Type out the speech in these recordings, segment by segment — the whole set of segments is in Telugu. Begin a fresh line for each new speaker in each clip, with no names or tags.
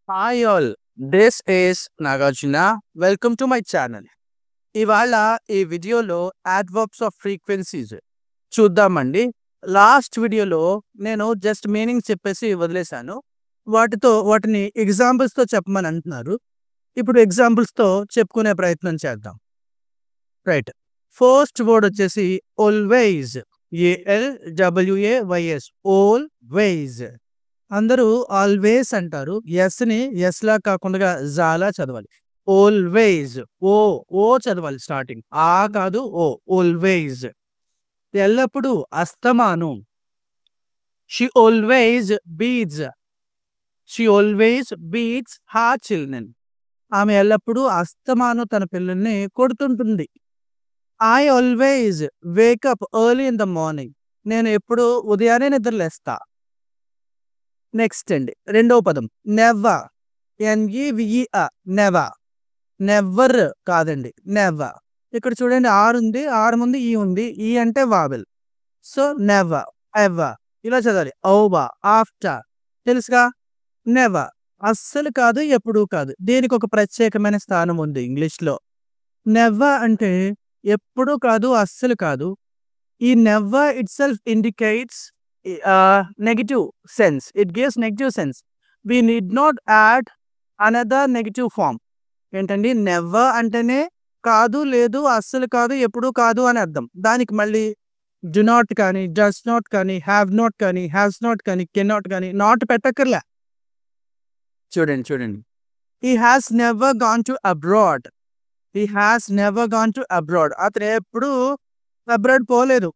Hi all, this is Nagarjuna. Welcome to my channel. ఇవాళ ఈ వీడియోలో అడ్వర్బ్స్ ఆఫ్ ఫ్రీక్వెన్సీస్ చూద్దామండి. లాస్ట్ వీడియోలో నేను జస్ట్ మీనింగ్ చెప్పేసి వదిలేశాను. వాటిని ఎగ్జాంపుల్స్తో చెప్పమని అంటున్నారు. ఇప్పుడు ఎగ్జాంపుల్స్తో చెప్పుకునే ప్రయత్నం చేద్దాం. రైట్, ఫస్ట్ వర్డ్ వచ్చేసి ఆల్వేస్. ALWAYS, always. అందరూ ఆల్వేస్ అంటారు. ఎస్ని ఎస్లా కాకుండా జాలా చదవాలి. ఆల్వేస్, ఓ ఓ చదవాలి స్టార్టింగ్. ఆ కాదు, ఓ. ఆల్వేస్ ఎల్లప్పుడూ, అస్తమాను. She always beats. She always beats her children. ఆమె ఎల్లప్పుడూ అస్తమాను తన పిల్లల్ని కొడుతుంటుంది. I always wake up early in the morning. నేను ఎప్పుడు ఉదయాన్నే నిద్రలేస్తా. నెక్స్ట్ అండి, రెండవ పదం నెవర్. NEVER, never. నెవర్ కాదండి, నెవర్. ఇక్కడ చూడండి, ఆర్ ఉంది, ఆర్ ముందు ఈ ఉంది. ఈ అంటే వావెల్. సో నెవర్, ఎవర్ ఇలా చదవాలి. ఓవర్, ఆఫ్టర్, తెలుసుగా. నెవర్ అస్సలు కాదు, ఎప్పుడూ కాదు. దీనికి ఒక ప్రత్యేకమైన స్థానం ఉంది ఇంగ్లీష్లో. నెవర్ అంటే ఎప్పుడు కాదు, అస్సలు కాదు. ఈ never it self indicates negative sense. It gives negative sense. We need not add another negative form. ఏంటండి, నెవర్ అంటేనే కాదు, లేదు, అస్సలు కాదు, ఎప్పుడు కాదు అని అర్థం. దానికి మళ్ళీ డు నాట్ కానీ, డస్ నాట్ కానీ, హ్యావ్ నాట్ కానీ, హ్యాస్ నాట్ కానీ, కెన్ నాట్ కానీ, నాట్ పెట్టక్కర్లే. చూడండి, he has never gone to abroad. He has never gone to abroad. అతను ఎప్పుడు అబ్రాడ్ పోలేదు.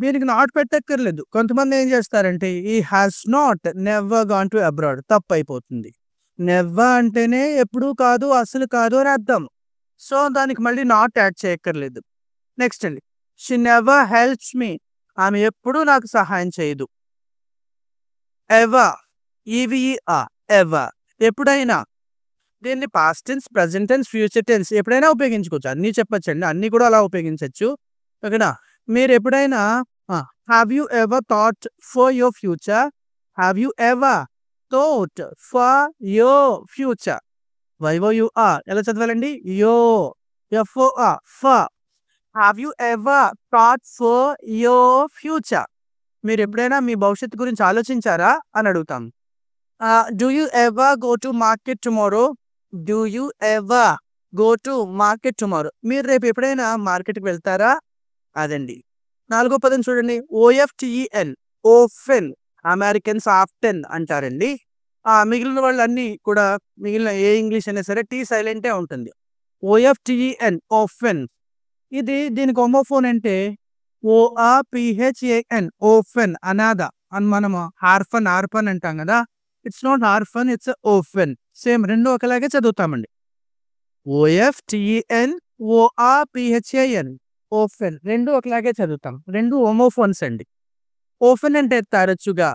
దీనికి నాట్ పెట్టక్కర్లేదు. కొంతమంది ఏం చేస్తారంటే ఈ has not never gone to abroad, తప్పు అయిపోతుంది. నెవర్ అంటేనే ఎప్పుడు కాదు, అసలు కాదు అని అర్థం. సో దానికి మళ్ళీ నాట్ యాడ్ చేయక్కర్లేదు. నెక్స్ట్ అండి, షీ నెవర్ హెల్ప్స్ మీ. ఆమె ఎప్పుడు నాకు సహాయం చేయదు. ఎవర్, EVER, ఎవర్, ఎప్పుడైనా. దీన్ని past tense, present tense, future tense ఎప్పుడైనా ఉపయోగించుకోవచ్చు. అన్నీ చెప్పచ్చండి, అన్నీ కూడా అలా ఉపయోగించవచ్చు. ఓకేనా. మీరు ఎప్పుడైనా have you ever thought for your future. Have you ever thought for your future. YOUR ఎలా చదవాలండి? FOR, for. Have you ever thought for your future. మీరు ఎప్పుడైనా మీ భవిష్యత్తు గురించి ఆలోచించారా అని అడుగుతాం. Do you ever go to market tomorrow. Do you ever go to market tomorrow. మీరు రేపు ఎప్పుడైనా మార్కెట్కి వెళ్తారా? అదండి. నాలుగో పదం చూడండి, OFTEN, ఓఫెన్. అమెరికన్స్ ఆఫ్టెన్ అంటారండి. మిగిలిన వాళ్ళు అన్నీ కూడా, మిగిలిన ఏ ఇంగ్లీష్ అయినా సరే టీ సైలెంటే ఉంటుంది. OFTEN, ఓఫెన్. దీనికి హోమోఫోన్ అంటే ORPHAN, ఓఫెన్, అనాథ అని మనము హార్ఫన్ అంటాం కదా. ఇట్స్ నాట్ హార్ఫన్, ఇట్స్ ఓఫెన్. సేమ్ రెండు ఒకలాగే చదువుతామండి. OFTEN, ORPHAN, ఓఫెన్, రెండు ఒకలాగే చదువుతాం. రెండు హోమోఫోన్స్ అండి. ఓఫెన్ అంటే తరచుగా.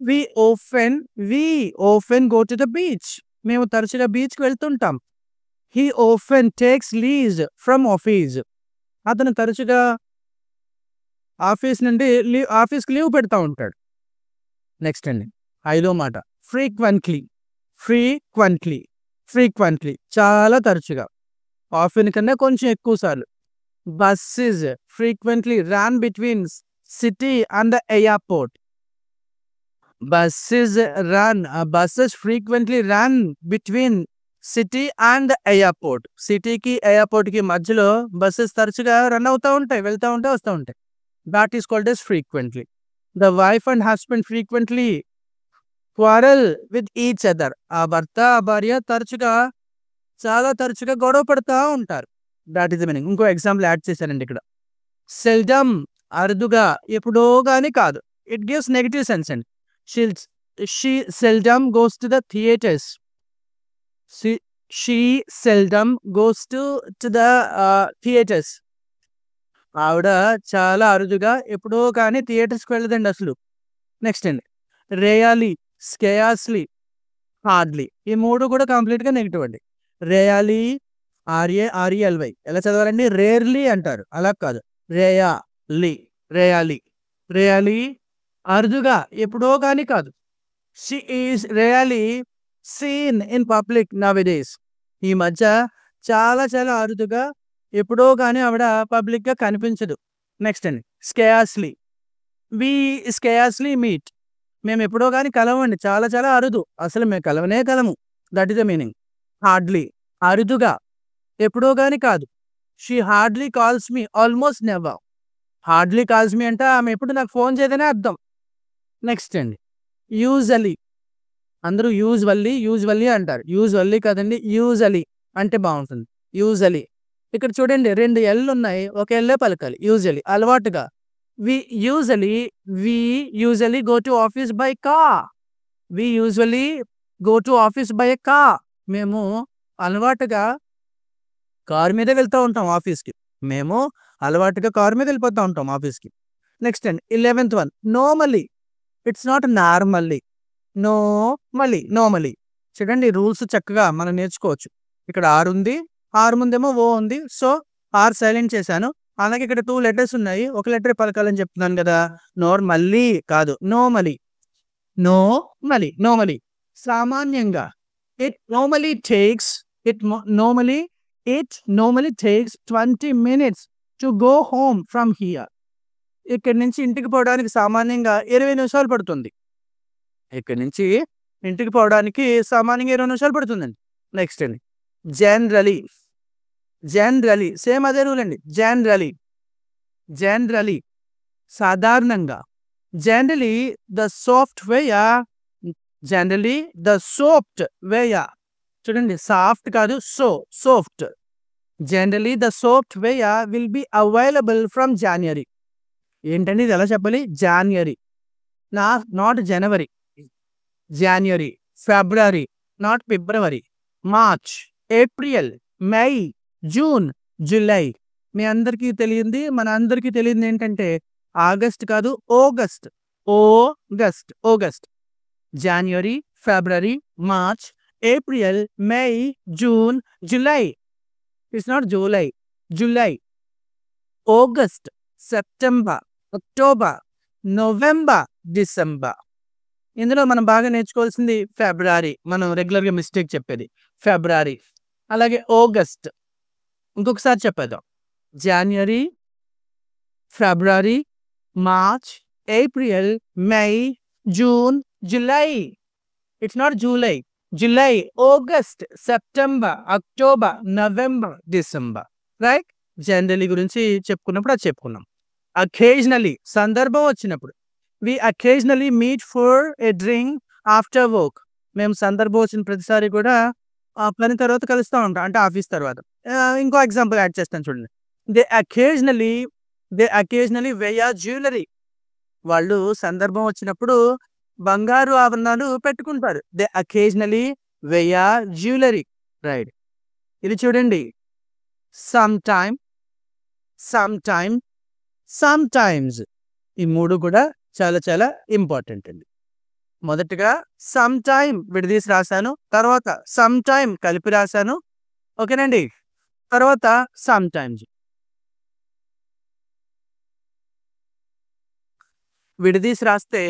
We often go to the beach. మేము తరచుగా బీచ్కి వెళ్తుంటాం. He often takes leave from office. అతను తరచుగా ఆఫీస్ నుండి ఆఫీస్కి లీవ్ పెడతా ఉంటాడు. నెక్స్ట్ అండి, ఐదో మాట ఫ్రీక్వెంట్లీ, చాలా తరచుగా. ఆఫెన్ కన్నా కొంచెం ఎక్కువ సార్లు. Buses frequently run between city and the airport. Buses frequently run between city and the airport. సిటీకి ఎయిర్పోర్ట్కి మధ్యలో బస్సెస్ తరచుగా రన్ అవుతూ ఉంటాయి, వెళ్తూ ఉంటాయి, వస్తూ ఉంటాయి. That is called as frequently. The wife and husband frequently quarrel with each other. ఆ భర్త, ఆ భార్య చాలా తరచుగా గొడవ పడుతూ ఉంటారు. That is the meaning. ఇంకో ఎగ్జాంపుల్ యాడ్ చేశానండి ఇక్కడ. సెల్డమ్, అరుదుగా, ఎప్పుడో కానీ కాదు. ఇట్ గివ్స్ నెగిటివ్ సెన్స్ అండి. She seldom goes to the theatres. She seldom goes to the theatres. ఆవిడ చాలా అరుదుగా, ఎప్పుడో కానీ థియేటర్స్కి వెళ్ళదండి అసలు. నెక్స్ట్ అండి, రేయాలీ, స్కేయాస్లీ, హార్డ్లీ. ఈ మూడు కూడా కంప్లీట్గా నెగిటివ్ అండి. రేయాలీ, RARELY ఎలా చదవాలండి? రేర్లీ అంటారు, అలా కాదు. రేయాలీ అరుదుగా, ఎప్పుడో కానీ కాదు. She is really seen in public nowadays. ఈ మధ్య చాలా చాలా అరుదుగా ఎప్పుడో గాని ఆవిడ పబ్లిక్‌గా కనిపించదు. నెక్స్ట్ అండి స్కేర్స్‌లీ. వి స్కేర్స్‌లీ మీట్. మేము ఎప్పుడో గాని కలవండి. చాలా చాలా అరుదు. అసలు మేము కలవనే కలము. That is the meaning. Hardly అరుదుగా. ఎప్పుడో గాని కాదు. She hardly calls me almost never. Hardly calls me అంటే ఆమె ఎప్పుడు నాకు ఫోన్ చేయదనే అర్థం. నెక్స్ట్ అండి యూజువల్లీ. అందరూ యూజువల్లీ అంటారు. యూజువల్లీ కాదండి యూజువల్లీ అంటే బావుంటుంది. యూజువల్లీ. ఇక్కడ చూడండి 2 ఎల్లున్నాయి. ఒక ఎల్లే పలకాలి. యూజువల్లీ అలవాటుగా. We usually we usually go to office by car. We usually go to office by a car. మేము అలవాటుగా కారు మీదే వెళ్తా ఉంటాం ఆఫీస్‌కి. మేము అలవాటుగా కారు మీద వెళ్ళిపోతా ఉంటాం ఆఫీస్‌కి. నెక్స్ట్ అండి 11th one normally. It's not normally. Normally. చూడండి రూల్స్ చక్కగా మనం నేర్చుకోవచ్చు. ఇక్కడ ఆర్ ఉంది. ఆర్ ముందేమో ఓ ఉంది. సో, ఆర్ సైలెంట్ చేశాను. అలాగే ఇక్కడ 2 లెటర్స్ ఉన్నాయి. ఒక లెటరే పలకాలని చెప్తున్నాను గదా! నార్మల్లీ కాదు. నోర్మల్లీ. నార్మల్లీ. సామాన్యంగా. It normally takes it normally takes 20 minutes to go home from here. ఇక్కడి నుంచి ఇంటికి పోవడానికి సామాన్యంగా 20 నిమిషాలు పడుతుంది. ఇక్కడి నుంచి ఇంటికి పోవడానికి సామాన్యంగా 20 నిమిషాలు పడుతుందండి. నెక్స్ట్ అండి జనరలీ సేమ్ అదే రూల్ అండి. జనరలీ సాధారణంగా. Generally the software. చూడండి సాఫ్ట్ కాదు soft. Generally the software will be available from January. ఏంటండి ఇది ఎలా చెప్పాలి? జాన్యురీ నాట్ జనవరి. January, February not February, March, April, May, June, July. మీ అందరికీ తెలియంది మన అందరికీ తెలియంది ఏంటంటే ఆగస్ట్ కాదు August. January, February, March, April, May, June, July. It's not July. August, September, October, November, December. ఇందులో మనం బాగా నేర్చుకోవాల్సింది ఫిబ్రవరి. మనం రెగ్యులర్‌గా మిస్టేక్ చెప్పేది ఫిబ్రవరి. అలాగే ఆగస్ట్. ఇంకొకసారి చెప్పేద్దాం. January, February, March, April, May, June, July. It's not July, August, September, October, November, December. Right? Generally గురించి చెప్పుకున్నప్పుడు అది చెప్పుకున్నాం. అకేషనల్లీ సందర్భం వచ్చినప్పుడు. We occasionally meet for a drink after work. మేము సందర్భం వచ్చిన ప్రతిసారి కూడా పని తర్వాత కలుస్తా ఉంటాం. అంటే ఆఫీస్ తర్వాత. ఇంకో ఎగ్జాంపుల్ యాడ్ చేస్తాను చూడండి. They occasionally wear jewellery. వాళ్ళు సందర్భం వచ్చినప్పుడు బంగారు ఆభరణాలు పెట్టుకుంటారు. They occasionally wear jewellery. Right. ఇది చూడండి సమ్‌టైమ్స్. ఈ 3 కూడా చాలా చాలా ఇంపార్టెంట్ అండి. మొదటగా సమ్‌టైమ్ విడదీసి రాశాను. తర్వాత సమ్‌టైమ్ కలిపి రాశాను. ఓకేనండి. తర్వాత సమ్‌టైమ్స్. విడదీసి రాస్తే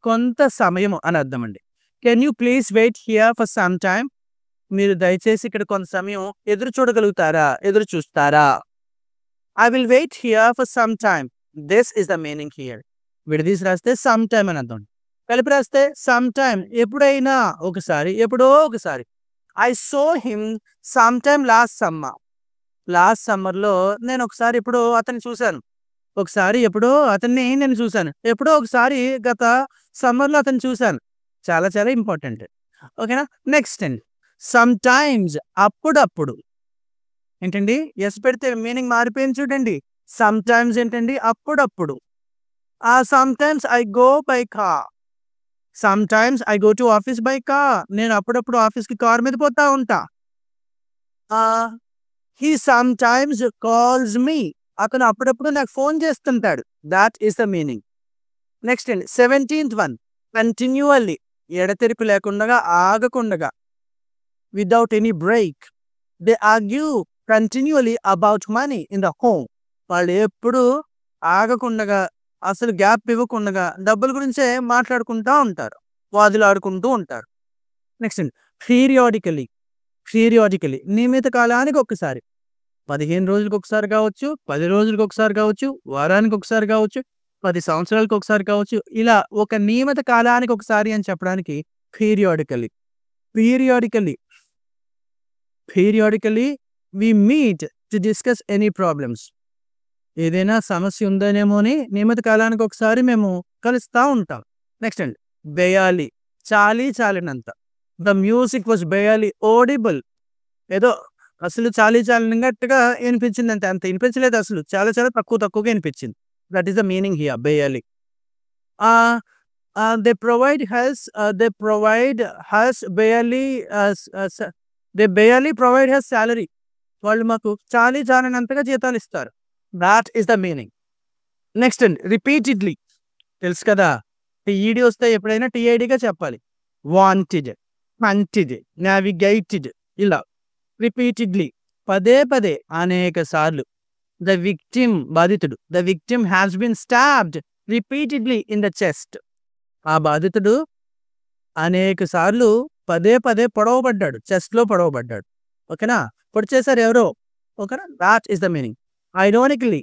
కొంత సమయం అని అర్థం అండి. Can you please wait here for some time. మీరు దయచేసి ఇక్కడ కొంత సమయం ఎదురు చూస్తారా? I will wait here for some time. This is the meaning here. విడదీసి రాస్తే సమ్ టైమ్ అని అర్థం. కలిపి రాస్తే సమ్ టైమ్ ఎప్పుడైనా ఒకసారి, ఎప్పుడో ఒకసారి. I so him some time last సమ్మర్‌లో నేను ఒకసారి ఎప్పుడో అతన్ని చూశాను. ఒకసారి ఎప్పుడో అతన్ని నేను చూశాను. ఎప్పుడో ఒకసారి గత సమ్మర్‌లో అతన్ని చూశాను. చాలా చాలా ఇంపార్టెంట్. ఓకేనా? నెక్స్ట్ అండి సమ్‌టైమ్స్ అప్పుడప్పుడు. ఏంటండి? యెస్ పెడితే మీనింగ్ మారిపోయింది చూడండి. సమ్‌టైమ్స్ ఏంటండి? అప్పుడప్పుడు. Sometimes I go by car. Sometimes I go to office by car. నేను అప్పుడప్పుడు ఆఫీస్‌కి కార్ మీద పోతా ఉంటా. He sometimes calls me. అతను అప్పుడప్పుడు నాకు ఫోన్ చేస్తుంటాడు. That is the meaning. Next అండి 17th వన్ కంటిన్యూయల్లీ. ఎడతెరిపి లేకుండా ఆగకుండగా. Without any break. They argue continually about money in the home. వాళ్ళు ఎప్పుడు ఆగకుండగా అసలు గ్యాప్ ఇవ్వకుండగా డబ్బుల గురించే మాట్లాడుకుంటా ఉంటారు. వాదులాడుకుంటూ ఉంటారు. నెక్స్ట్ అండి పీరియాడికలీ, పీరియాడికలీ నియమిత కాలానికి ఒక్కసారి. 15 రోజులకు ఒకసారి కావచ్చు, 10 రోజులకు ఒకసారి కావచ్చు, వారానికి ఒకసారి కావచ్చు, 10 సంవత్సరాలకు ఒకసారి కావచ్చు. ఇలా ఒక నియమిత కాలానికి ఒకసారి అని చెప్పడానికి periodically. Periodically, periodically we meet to discuss any problems. ఏదైనా సమస్య ఉందనేమో అని నియమిత కాలానికి ఒకసారి మేము కలుస్తా ఉంటాం. నెక్స్ట్ అండి బేయాలి, చాలీ చాలినంత. The music was barely audible. ఏదో అసలు చాలీ చాలినట్టుగా వినిపించింది అంతే, అంత వినిపించలేదు అసలు, చాలా చాలా తక్కువగా వినిపించింది. That is the meaning here barely. They provide us barely, they barely provide us salary. వాళ్ళు మాకు చాలీ చాలినంతగా జీతాలు ఇస్తారు. That is the meaning. Next అండి రిపీటెడ్లీ, తెలుసు కదా, టీఈడి వస్తే ఎప్పుడైనా టీఐడిగా చెప్పాలి. వాంటెడ్, హంటెడ్, నావిగేటెడ్, ఇలా రిపీటెడ్లీ పదే పదే అనేక సార్లు. ద విక్టిమ్ బాధితుడు, the victim has been stabbed repeatedly in the chest. ఆ బాధితుడు అనేక సార్లు పదే పదే పొడవబడ్డాడు, చెస్ట్లో పొడవబడ్డాడు. ఓకేనా, పొడి చేశారు ఎవరో. ఓకేనా, that is the meaning. Ironically,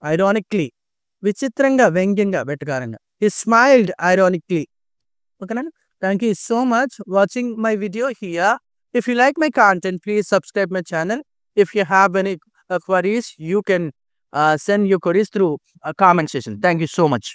ironically విచిత్రంగా, వ్యంగ్యంగా, వెటకారంగా. He smiled ironically. Okay, thank you so much watching my video here. If you like my content, please subscribe my channel. If you have any queries, you can send your queries through a comment section. Thank you so much.